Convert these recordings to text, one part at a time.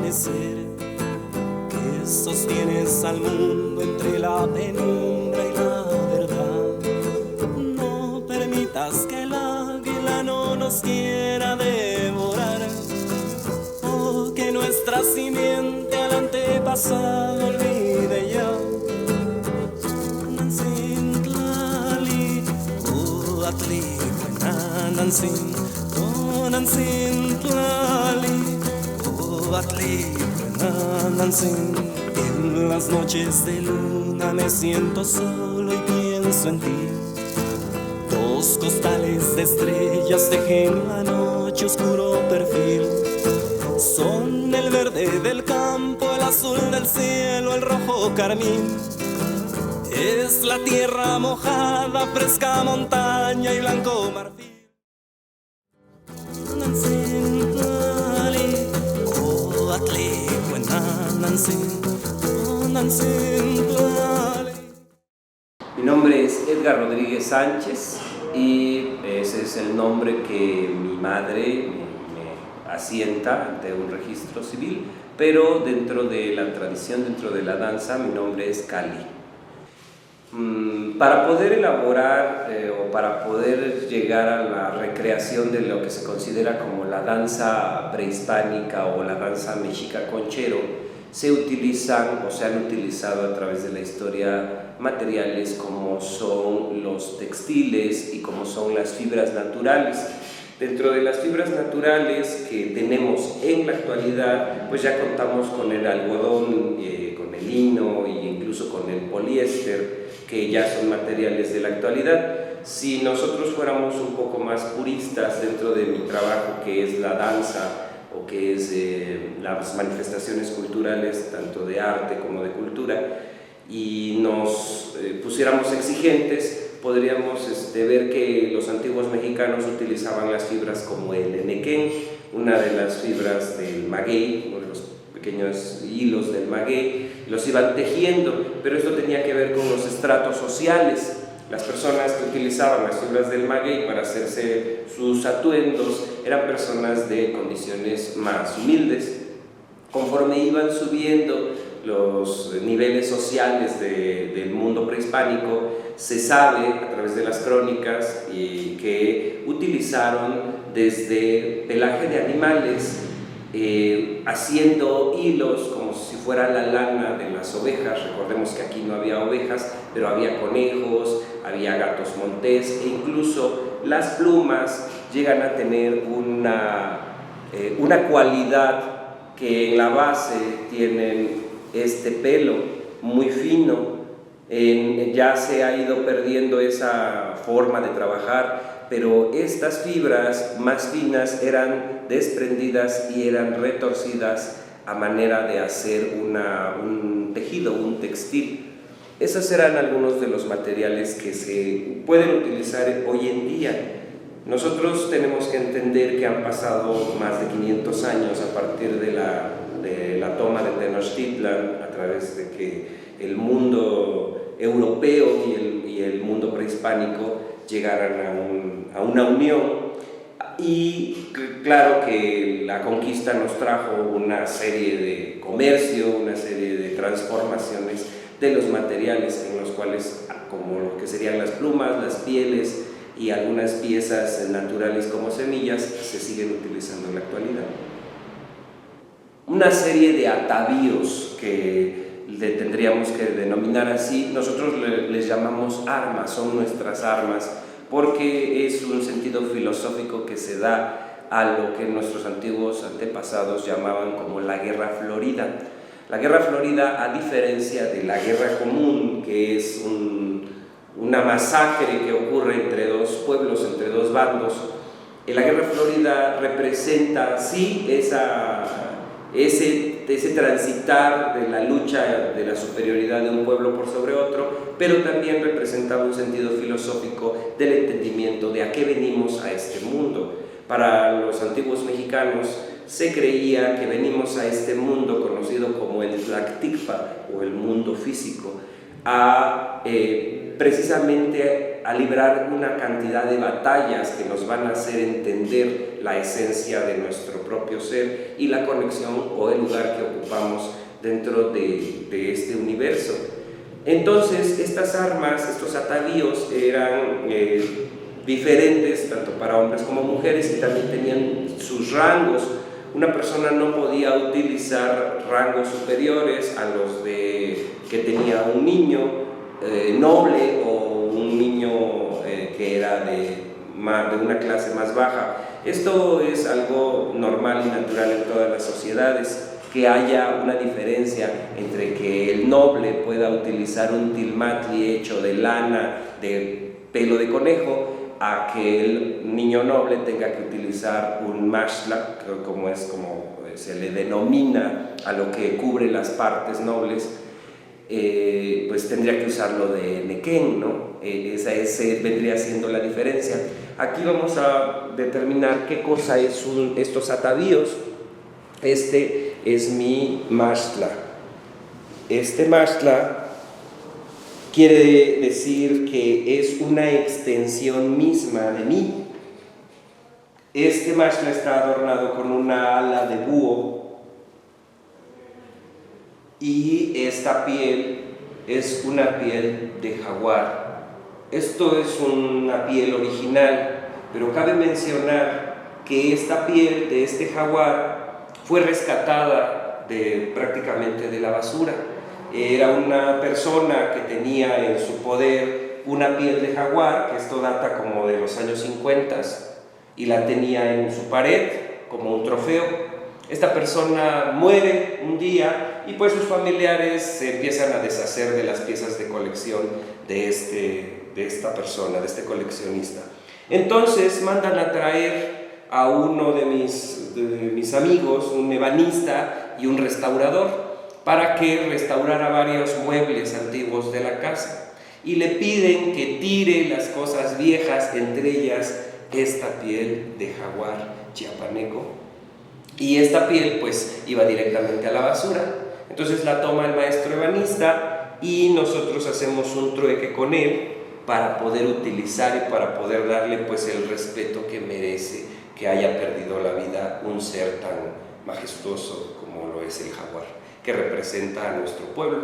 amanecer, que sostienes al mundo entre la penumbra y la verdad. No permitas que el águila no nos quiera devorar, o que nuestra simiente al antepasado olvide ya. Nancintlali, Uatli, Nanantzin, Nancintlali, Uatli, Nanantzin. En las noches de luna me siento solo y pienso en ti. Dos costales de estrellas tejen la noche oscuro perfil. Son el verde del campo, el azul del cielo, el rojo carmín. Es la tierra mojada, fresca montaña y blanco marfil. Mi nombre es Edgar Rodríguez Sánchez y ese es el nombre que mi madre me asienta ante un registro civil, pero dentro de la tradición, dentro de la danza, mi nombre es Cali. Para poder elaborar o para poder llegar a la recreación de lo que se considera como la danza prehispánica o la danza mexica conchero, se utilizan o se han utilizado a través de la historia materiales como son los textiles y como son las fibras naturales. Dentro de las fibras naturales que tenemos en la actualidad, pues ya contamos con el algodón, con el lino e incluso con el poliéster, que ya son materiales de la actualidad. Si nosotros fuéramos un poco más puristas dentro de mi trabajo, que es la danza o que es las manifestaciones culturales, tanto de arte como de cultura, y nos pusiéramos exigentes, podríamos ver que los antiguos mexicanos utilizaban las fibras como el enequén, una de las fibras del maguey, uno de los pequeños hilos del maguey, los iban tejiendo, pero esto tenía que ver con los estratos sociales. Las personas que utilizaban las fibras del maguey para hacerse sus atuendos eran personas de condiciones más humildes. Conforme iban subiendo los niveles sociales del mundo prehispánico, se sabe a través de las crónicas que utilizaron desde pelaje de animales, haciendo hilos como si fuera la lana de las ovejas. Recordemos que aquí no había ovejas, pero había conejos, había gatos montés, e incluso las plumas llegan a tener una cualidad que en la base tienen este pelo muy fino. Ya se ha ido perdiendo esa forma de trabajar, pero estas fibras más finas eran desprendidas y eran retorcidas a manera de hacer un tejido, un textil. Esos eran algunos de los materiales que se pueden utilizar hoy en día. Nosotros tenemos que entender que han pasado más de 500 años a partir de la toma de Tenochtitlan, a través de que el mundo europeo y el mundo prehispánico llegaran a una unión. Y claro que la conquista nos trajo una serie de comercio, una serie de transformaciones de los materiales, en los cuales, como lo que serían las plumas, las pieles y algunas piezas naturales como semillas, se siguen utilizando en la actualidad. Una serie de atavíos que le tendríamos que denominar así, nosotros les llamamos armas, son nuestras armas, porque es un sentido filosófico que se da a lo que nuestros antiguos antepasados llamaban como la guerra florida. La guerra florida, a diferencia de la guerra común, que es una masacre que ocurre entre dos pueblos, entre dos bandos, la guerra florida representa sí ese transitar de la lucha de la superioridad de un pueblo por sobre otro, pero también representaba un sentido filosófico del entendimiento de a qué venimos a este mundo. Para los antiguos mexicanos se creía que venimos a este mundo conocido como el Tlacticpa o el mundo físico, precisamente a librar una cantidad de batallas que nos van a hacer entender la esencia de nuestro propio ser y la conexión o el lugar que ocupamos dentro de este universo. Entonces, estas armas, estos atavíos eran diferentes tanto para hombres como mujeres y también tenían sus rangos. Una persona no podía utilizar rangos superiores a los que tenía un niño noble o un niño que era de una clase más baja. Esto es algo normal y natural en todas las sociedades, que haya una diferencia entre que el noble pueda utilizar un tilmatli hecho de lana, de pelo de conejo, a que el niño noble tenga que utilizar un mashla, como se le denomina a lo que cubre las partes nobles, pues tendría que usarlo de nequén, ¿no? Esa vendría siendo la diferencia. Aquí vamos a determinar qué cosa es estos atavíos. Este es mi mashla. Este mashla quiere decir que es una extensión misma de mí. Este mashla está adornado con una ala de búho y esta piel es una piel de jaguar. Esto es una piel original, pero cabe mencionar que esta piel de este jaguar fue rescatada prácticamente de la basura. Era una persona que tenía en su poder una piel de jaguar, que esto data como de los años 50, y la tenía en su pared como un trofeo. Esta persona muere un día y pues sus familiares se empiezan a deshacer de las piezas de colección de esta persona, de este coleccionista. Entonces mandan a traer a uno de mis amigos, un ebanista y un restaurador, para que restaurara varios muebles antiguos de la casa, y le piden que tire las cosas viejas, entre ellas esta piel de jaguar chiapaneco, y esta piel pues iba directamente a la basura. Entonces la toma el maestro ebanista y nosotros hacemos un trueque con él para poder utilizar y para poder darle pues el respeto que merece que haya perdido la vida un ser tan majestuoso como lo es el jaguar, que representa a nuestro pueblo.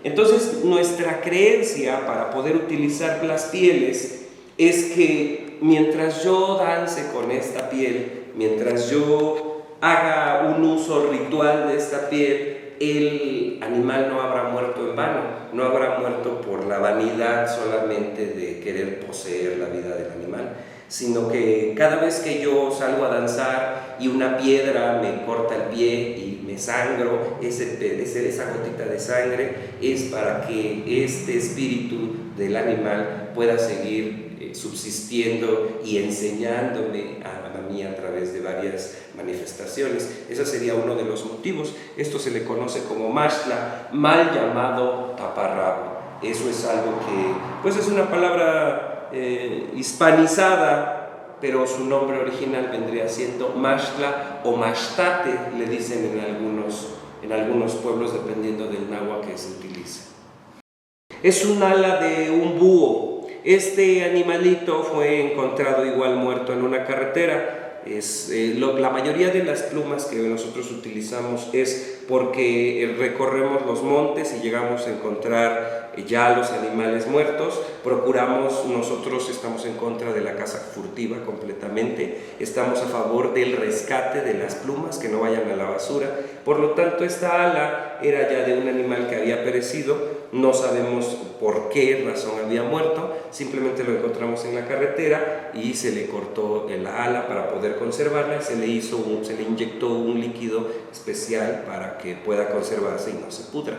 Entonces, nuestra creencia para poder utilizar las pieles es que mientras yo dance con esta piel, mientras yo haga un uso ritual de esta piel, el animal no habrá muerto en vano, no habrá muerto por la vanidad solamente de querer poseer la vida del animal, sino que cada vez que yo salgo a danzar y una piedra me corta el pie y me sangro, esa gotita de sangre es para que este espíritu del animal pueda seguir subsistiendo y enseñándome a mí a través de varias manifestaciones. Ese sería uno de los motivos. Esto se le conoce como mashla, mal llamado taparrabo. Eso es algo que, pues es una palabra hispanizada, pero su nombre original vendría siendo mashla o mashtate, le dicen en algunos pueblos dependiendo del náhuatl que se utiliza. Es un ala de un búho. Este animalito fue encontrado igual muerto en una carretera. La mayoría de las plumas que nosotros utilizamos es porque recorremos los montes y llegamos a encontrar ya los animales muertos. Nosotros estamos en contra de la caza furtiva completamente, estamos a favor del rescate de las plumas, que no vayan a la basura. Por lo tanto, esta ala era ya de un animal que había perecido, no sabemos por qué razón había muerto, simplemente lo encontramos en la carretera y se le cortó la ala para poder conservarla y se le inyectó un líquido especial para que pueda conservarse y no se pudra.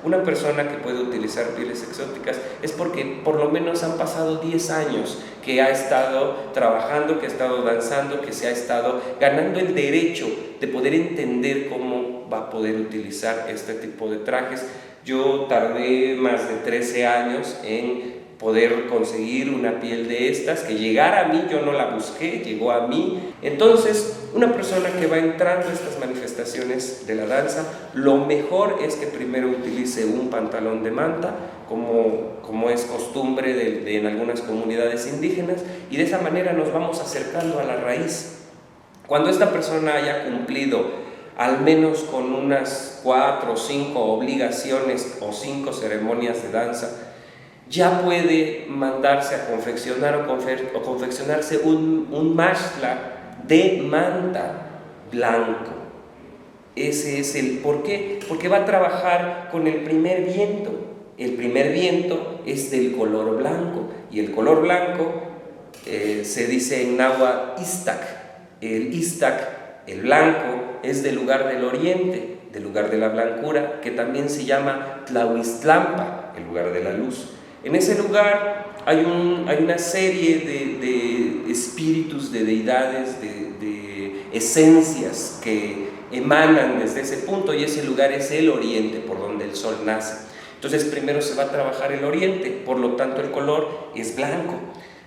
Una persona que puede utilizar pieles exóticas es porque por lo menos han pasado 10 años que ha estado trabajando, que ha estado danzando, que se ha estado ganando el derecho de poder entender cómo va a poder utilizar este tipo de trajes. Yo tardé más de 13 años en poder conseguir una piel de estas, que llegara a mí, yo no la busqué, llegó a mí. Entonces, una persona que va entrando a estas manifestaciones de la danza, lo mejor es que primero utilice un pantalón de manta, como es costumbre en algunas comunidades indígenas, y de esa manera nos vamos acercando a la raíz. Cuando esta persona haya cumplido al menos con unas 4 o 5 obligaciones o 5 ceremonias de danza, ya puede mandarse a confeccionar o confeccionarse un mashla de manta blanco. Ese es el ¿por qué? Porque va a trabajar con el primer viento. El primer viento es del color blanco, y el color blanco se dice en náhuatl Iztac. El Iztac, el blanco, es del lugar del oriente, del lugar de la blancura, que también se llama Tlahuiztlampa, el lugar de la luz. En ese lugar hay una serie de espíritus, de deidades, de esencias que emanan desde ese punto, y ese lugar es el oriente, por donde el sol nace. Entonces primero se va a trabajar el oriente, por lo tanto el color es blanco.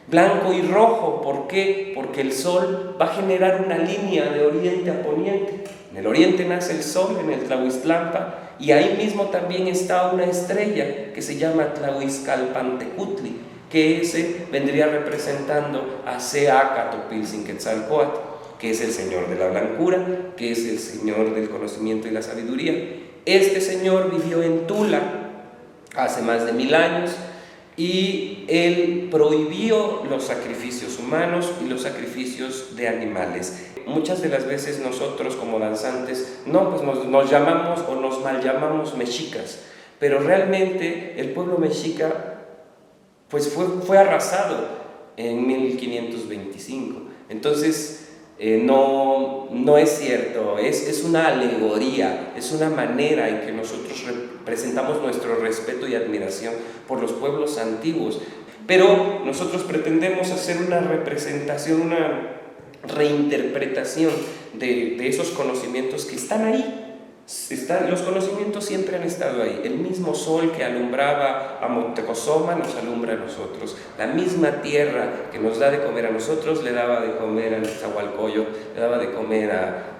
Blanco y rojo, ¿por qué? Porque el sol va a generar una línea de oriente a poniente. En el oriente nace el sol, en el Tlahuiztlampa, y ahí mismo también está una estrella que se llama Tlahuizcalpantecutli, que ese vendría representando a Seacatopilsinquetzalcoatl, que es el señor de la blancura, que es el señor del conocimiento y la sabiduría. Este señor vivió en Tula hace más de 1000 años, y él prohibió los sacrificios humanos y los sacrificios de animales. Muchas de las veces nosotros como danzantes nos llamamos o nos mal llamamos mexicas, pero realmente el pueblo mexica pues fue arrasado en 1525. Entonces no es cierto, es una alegoría, es una manera en que nosotros presentamos nuestro respeto y admiración por los pueblos antiguos, pero nosotros pretendemos hacer una representación, una reinterpretación de esos conocimientos que están ahí. Los conocimientos siempre han estado ahí. El mismo sol que alumbraba a Moctezuma nos alumbra a nosotros. La misma tierra que nos da de comer a nosotros le daba de comer al Nezahualcóyotl, le daba de comer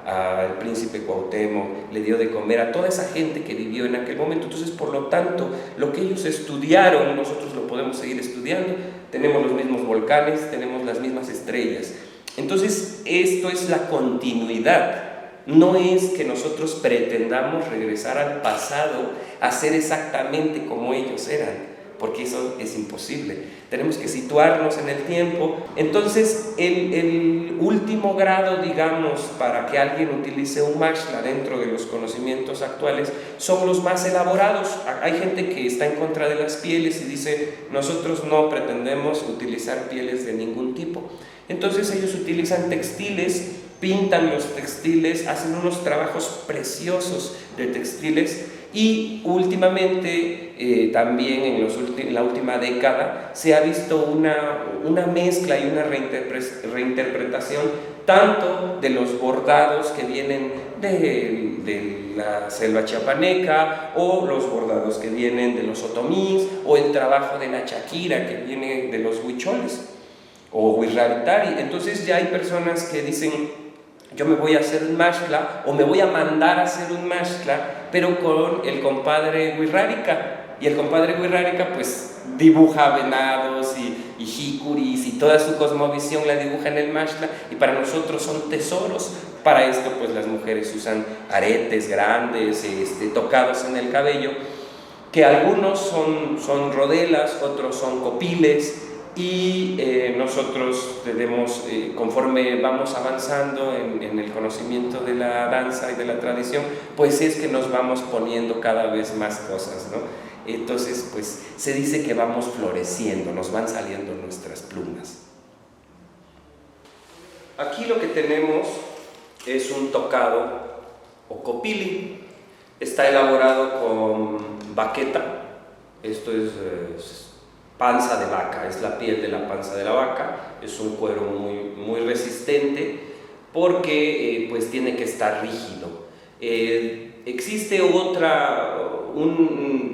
al príncipe Cuauhtémoc, le dio de comer a toda esa gente que vivió en aquel momento. Entonces, por lo tanto, lo que ellos estudiaron, nosotros lo podemos seguir estudiando. Tenemos los mismos volcanes, tenemos las mismas estrellas. Entonces, esto es la continuidad. No es que nosotros pretendamos regresar al pasado a ser exactamente como ellos eran, porque eso es imposible. Tenemos que situarnos en el tiempo. Entonces, el último grado, digamos, para que alguien utilice un mashla dentro de los conocimientos actuales, son los más elaborados. Hay gente que está en contra de las pieles y dice, nosotros no pretendemos utilizar pieles de ningún tipo. Entonces ellos utilizan textiles, pintan los textiles, hacen unos trabajos preciosos de textiles, y últimamente, también en la última década, se ha visto una mezcla y una reinterpretación tanto de los bordados que vienen de la selva chiapaneca, o los bordados que vienen de los otomís, o el trabajo de la chaquira que viene de los huicholes o huirraritari. Entonces ya hay personas que dicen, yo me voy a hacer un mashla, o me voy a mandar a hacer un mashla, pero con el compadre Huirrárica. Y el compadre Huirrárica pues dibuja venados y jicuris, y toda su cosmovisión la dibuja en el mashla, y para nosotros son tesoros. Para esto pues las mujeres usan aretes grandes, tocados en el cabello, que algunos son rodelas, otros son copiles. Y nosotros debemos, conforme vamos avanzando en el conocimiento de la danza y de la tradición, pues es que nos vamos poniendo cada vez más cosas, ¿no? Entonces, pues se dice que vamos floreciendo, nos van saliendo nuestras plumas. Aquí lo que tenemos es un tocado o copili. Está elaborado con vaqueta. Esto es panza de vaca, es la piel de la panza de la vaca. Es un cuero muy resistente, porque pues tiene que estar rígido. Existe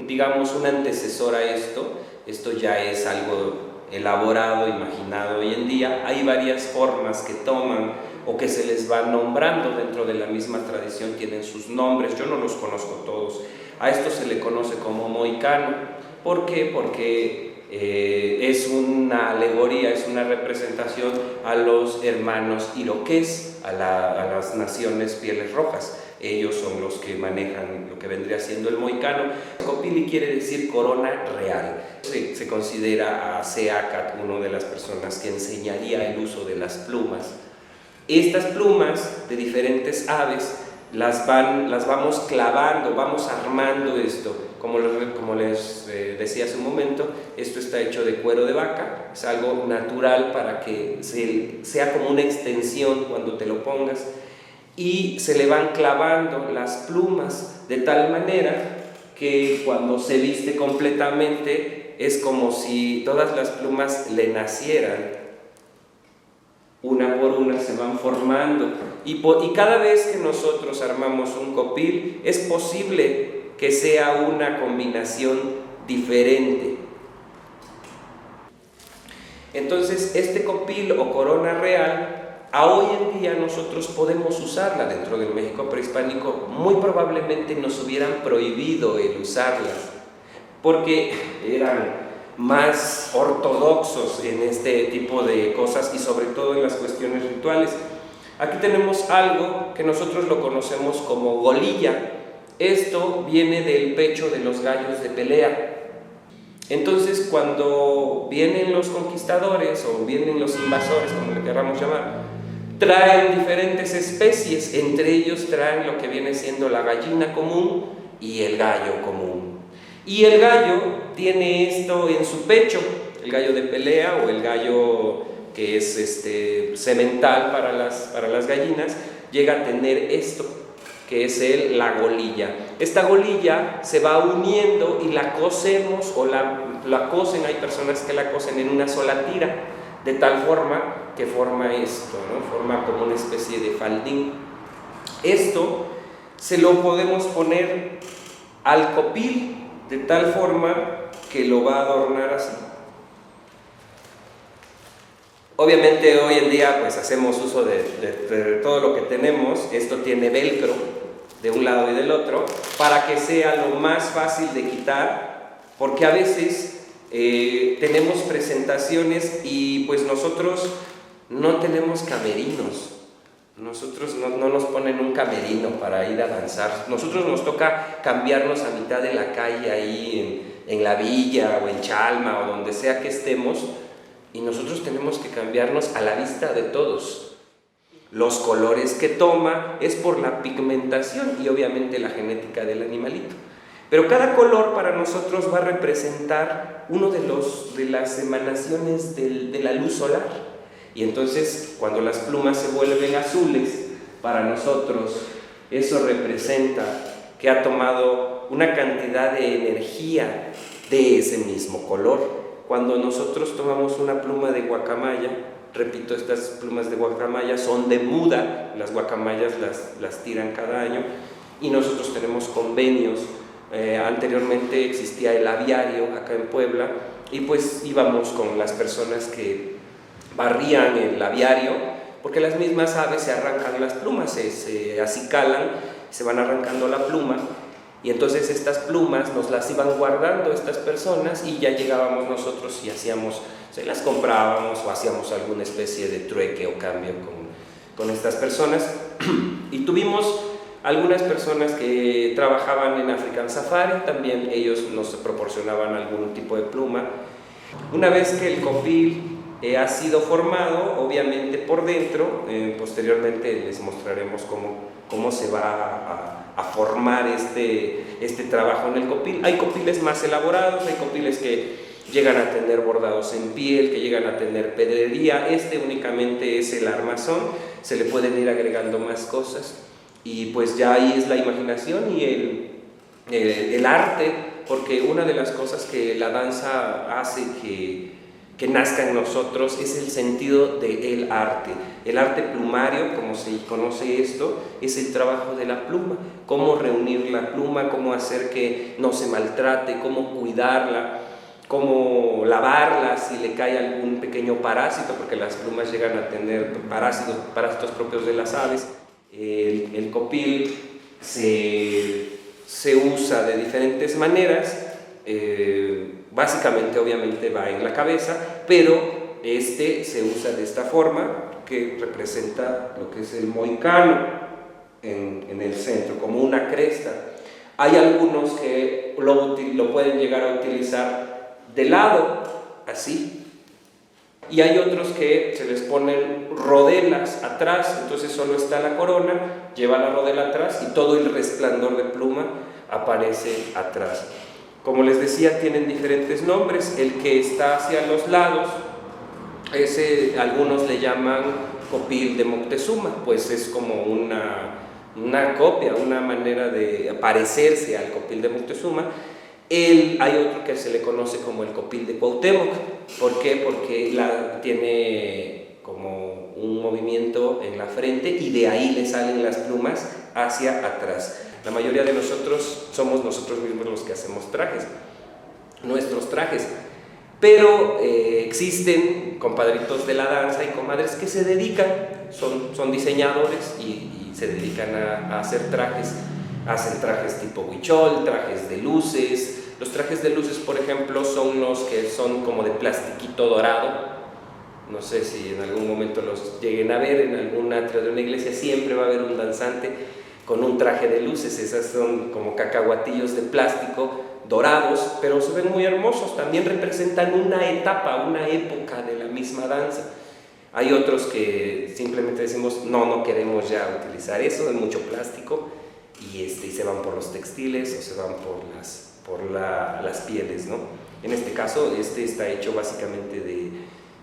digamos, un antecesor a esto. Esto ya es algo elaborado, imaginado hoy en día. Hay varias formas que toman o que se les va nombrando dentro de la misma tradición, tienen sus nombres, yo no los conozco todos. A esto se le conoce como mohicano. ¿Por qué? Porque es una alegoría, es una representación a los hermanos iroqués, a las naciones pieles rojas. Ellos son los que manejan lo que vendría siendo el mohicano. Copili quiere decir corona real. Se considera a Seacat una de las personas que enseñaría el uso de las plumas. Estas plumas de diferentes aves las vamos clavando, vamos armando esto. Como les decía hace un momento, esto está hecho de cuero de vaca, es algo natural para que sea como una extensión cuando te lo pongas, y se le van clavando las plumas de tal manera que cuando se viste completamente es como si todas las plumas le nacieran. Una por una se van formando y cada vez que nosotros armamos un copil es posible que sea una combinación diferente. Entonces este copil o corona real, a hoy en día nosotros podemos usarla dentro del México prehispánico. Muy probablemente nos hubieran prohibido el usarlas porque eran más ortodoxos en este tipo de cosas y sobre todo en las cuestiones rituales. Aquí tenemos algo que nosotros lo conocemos como golilla. Esto viene del pecho de los gallos de pelea. Entonces, cuando vienen los conquistadores o vienen los invasores, como le queramos llamar, traen diferentes especies, entre ellos traen lo que viene siendo la gallina común y el gallo común. Y el gallo tiene esto en su pecho, el gallo de pelea o el gallo que es semental para las gallinas, llega a tener esto, que es la golilla. Esta golilla se va uniendo y la cosemos o la cosen, hay personas que la cosen en una sola tira, de tal forma que forma esto, ¿no? Forma como una especie de faldín. Esto se lo podemos poner al copil de tal forma que lo va a adornar así. Obviamente hoy en día pues hacemos uso de todo lo que tenemos. Esto tiene velcro de un lado y del otro para que sea lo más fácil de quitar, porque a veces tenemos presentaciones y pues nosotros no tenemos camerinos. Nosotros no nos ponen un camerino para ir a danzar. Nosotros nos toca cambiarnos a mitad de la calle ahí en la villa o en Chalma o donde sea que estemos, y nosotros tenemos que cambiarnos a la vista de todos. Los colores que toma es por la pigmentación y obviamente la genética del animalito. Pero cada color para nosotros va a representar uno de las emanaciones de la luz solar. Y entonces cuando las plumas se vuelven azules, para nosotros eso representa que ha tomado una cantidad de energía de ese mismo color. Cuando nosotros tomamos una pluma de guacamaya, repito, estas plumas de guacamaya son de muda, las guacamayas las tiran cada año y nosotros tenemos convenios. Anteriormente existía el aviario acá en Puebla y pues íbamos con las personas que barrían el aviario, porque las mismas aves se arrancan las plumas, se acicalan, se van arrancando la pluma, y entonces estas plumas nos las iban guardando estas personas y ya llegábamos nosotros y se las comprábamos o hacíamos alguna especie de trueque o cambio con estas personas. Y tuvimos algunas personas que trabajaban en African Safari, también ellos nos proporcionaban algún tipo de pluma. Una vez que el copil ha sido formado, obviamente por dentro, posteriormente les mostraremos cómo se va a formar este trabajo en el copil. Hay copiles más elaborados, hay copiles que llegan a tener bordados en piel, que llegan a tener pedrería. Este únicamente es el armazón, se le pueden ir agregando más cosas y pues ya ahí es la imaginación y el arte, porque una de las cosas que la danza hace que que nazca en nosotros es el sentido del arte. El arte plumario, como se conoce esto, es el trabajo de la pluma. Cómo reunir la pluma, cómo hacer que no se maltrate, cómo cuidarla, cómo lavarla si le cae algún pequeño parásito, porque las plumas llegan a tener parásitos propios de las aves. El copil se usa de diferentes maneras. Básicamente, obviamente, va en la cabeza, pero se usa de esta forma, que representa lo que es el moicano en el centro, como una cresta. Hay algunos que lo pueden llegar a utilizar de lado, así, y hay otros que se les ponen rodelas atrás, entonces solo está la corona, lleva la rodela atrás y todo el resplandor de pluma aparece atrás. Como les decía, tienen diferentes nombres. El que está hacia los lados, algunos le llaman copil de Moctezuma, pues es como una copia, una manera de parecerse al copil de Moctezuma. Hay otro que se le conoce como el copil de Cuauhtémoc. ¿Por qué? Porque tiene como un movimiento en la frente y de ahí le salen las plumas hacia atrás. La mayoría de nosotros somos nosotros mismos los que hacemos nuestros trajes, pero existen compadritos de la danza y comadres que se dedican, son diseñadores y se dedican a hacer trajes. Hacen trajes tipo huichol, trajes de luces. Los trajes de luces, por ejemplo, son los que son como de plastiquito dorado. No sé si en algún momento los lleguen a ver en algún atrio de una iglesia. Siempre va a haber un danzante con un traje de luces. Esas son como cacahuatillos de plástico dorados, pero se ven muy hermosos. También representan una etapa, una época de la misma danza. Hay otros que simplemente decimos, no queremos ya utilizar eso, es mucho plástico, y se van por los textiles o se van por las pieles, ¿no? En este caso, está hecho básicamente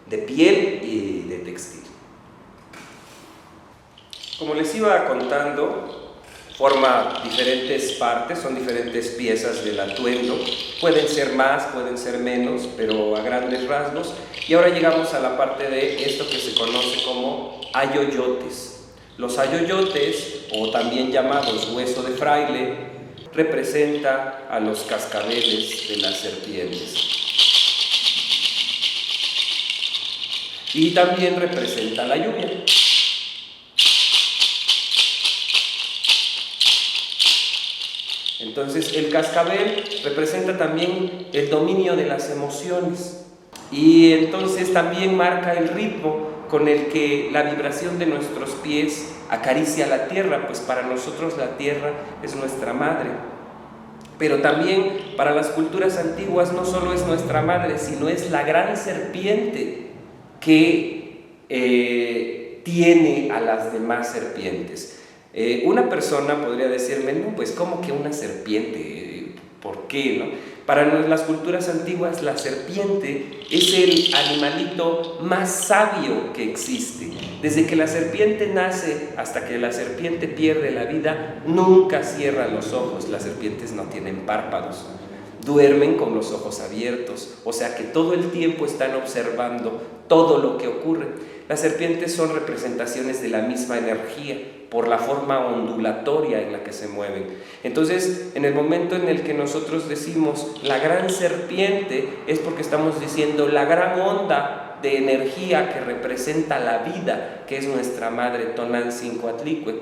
de piel y de textil. Como les iba contando, forma diferentes partes, son diferentes piezas del atuendo. Pueden ser más, pueden ser menos, pero a grandes rasgos. Y ahora llegamos a la parte de esto que se conoce como ayoyotes. Los ayoyotes, o también llamados hueso de fraile, representa a los cascabeles de las serpientes. Y también representa la lluvia. Entonces, el cascabel representa también el dominio de las emociones, y entonces también marca el ritmo con el que la vibración de nuestros pies acaricia la tierra, pues para nosotros la tierra es nuestra madre. Pero también para las culturas antiguas no solo es nuestra madre, sino es la gran serpiente que tiene a las demás serpientes. Una persona podría decirme, no, pues ¿cómo que una serpiente? ¿Por qué, no? Para las culturas antiguas, la serpiente es el animalito más sabio que existe. Desde que la serpiente nace hasta que la serpiente pierde la vida, nunca cierra los ojos. Las serpientes no tienen párpados, duermen con los ojos abiertos, o sea que todo el tiempo están observando todo lo que ocurre. Las serpientes son representaciones de la misma energía por la forma ondulatoria en la que se mueven. Entonces, en el momento en el que nosotros decimos la gran serpiente, es porque estamos diciendo la gran onda de energía que representa la vida, que es nuestra madre Tonantzin-Coatlicue.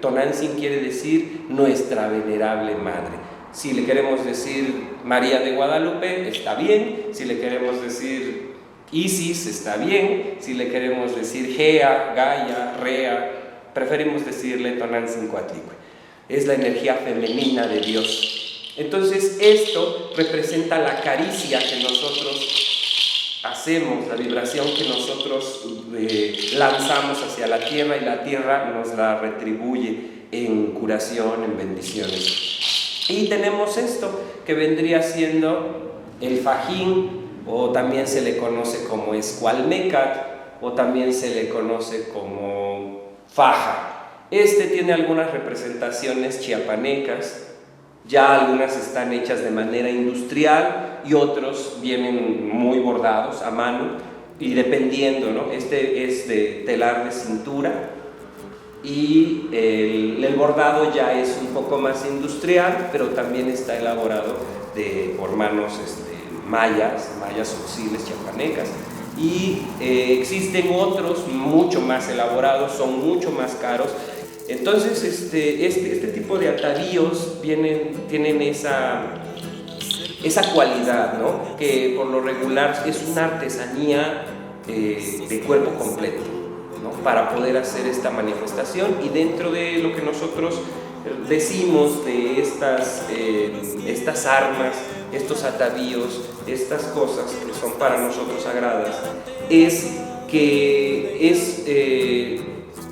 Tonantzin quiere decir nuestra venerable madre. Si le queremos decir María de Guadalupe, está bien. Si le queremos decir Isis, está bien. Si le queremos decir Gea, Gaia, Rea, preferimos decirle Tonantzin-Coatlicue. Es la energía femenina de Dios. Entonces esto representa la caricia que nosotros hacemos, la vibración que nosotros lanzamos hacia la tierra, y la tierra nos la retribuye en curación, en bendiciones. Y tenemos esto que vendría siendo el fajín, o también se le conoce como escualmécat, o también se le conoce como faja. Tiene algunas representaciones chiapanecas, Ya algunas están hechas de manera industrial y otros vienen muy bordados a mano y dependiendo, ¿no? Este es de telar de cintura y el bordado ya es un poco más industrial, pero también está elaborado por manos mayas oxiles chiapanecas. Y existen otros mucho más elaborados, son mucho más caros. Entonces este tipo de atavíos tienen esa cualidad, ¿no? Que por lo regular es una artesanía de cuerpo completo, ¿no? Para poder hacer esta manifestación. Y dentro de lo que nosotros decimos de estas armas, estos atavíos, estas cosas que son para nosotros sagradas, es que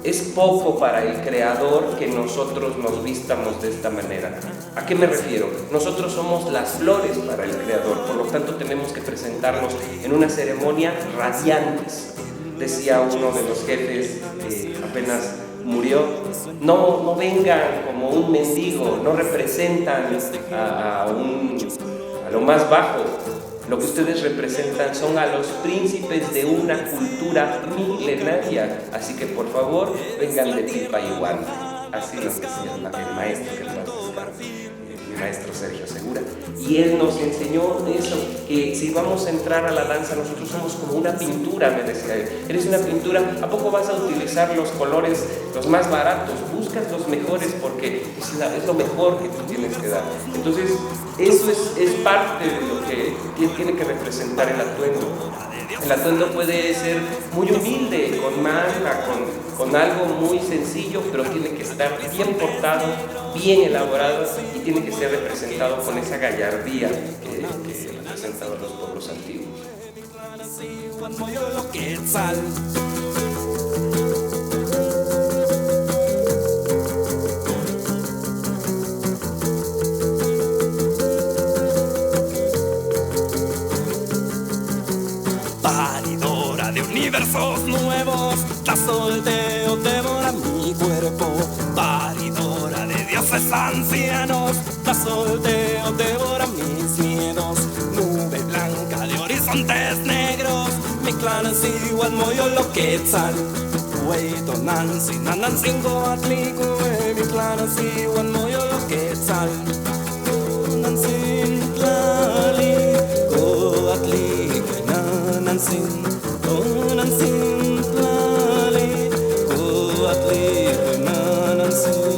es poco para el creador que nosotros nos vistamos de esta manera. ¿A qué me refiero? Nosotros somos las flores para el creador, por lo tanto tenemos que presentarnos en una ceremonia radiantes. Decía uno de los jefes que apenas murió, no vengan como un mendigo, no representan a lo más bajo. Lo que ustedes representan son a los príncipes de una cultura milenaria. Así que por favor, vengan de pipa y guante. Así nos decía el maestro, que el maestro Sergio Segura. Y él nos enseñó eso, que si vamos a entrar a la danza, nosotros somos como una pintura, me decía él. Eres una pintura, ¿a poco vas a utilizar los colores los más baratos? Buscas los mejores porque es lo mejor que tú tienes que dar. Entonces, eso es parte de lo que tiene que representar el atuendo. El atuendo puede ser muy humilde, con manga, con algo muy sencillo, pero tiene que estar bien portado, bien elaborado y tiene que ser representado con esa gallardía que representaban los pueblos antiguos. Paridora de universos nuevos, la solteo devora mi cuerpo. Paridora de dioses ancianos, la solteo devora mis miedos. Nube blanca de horizontes negros, mi clan es igual moyo lo quetzal. Hueito Nancy, Nanancingo Atlico, mi clan es igual moyo lo quetzal. Nancy, Tlali, Coatli, Nanansin, Nanansin, Tlali, Coatli, Nanansin.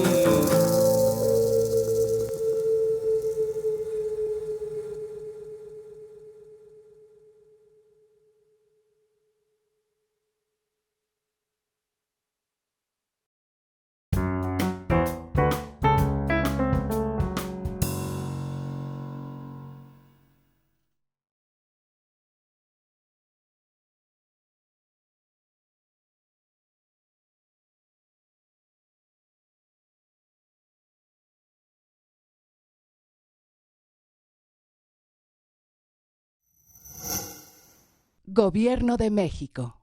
Gobierno de México.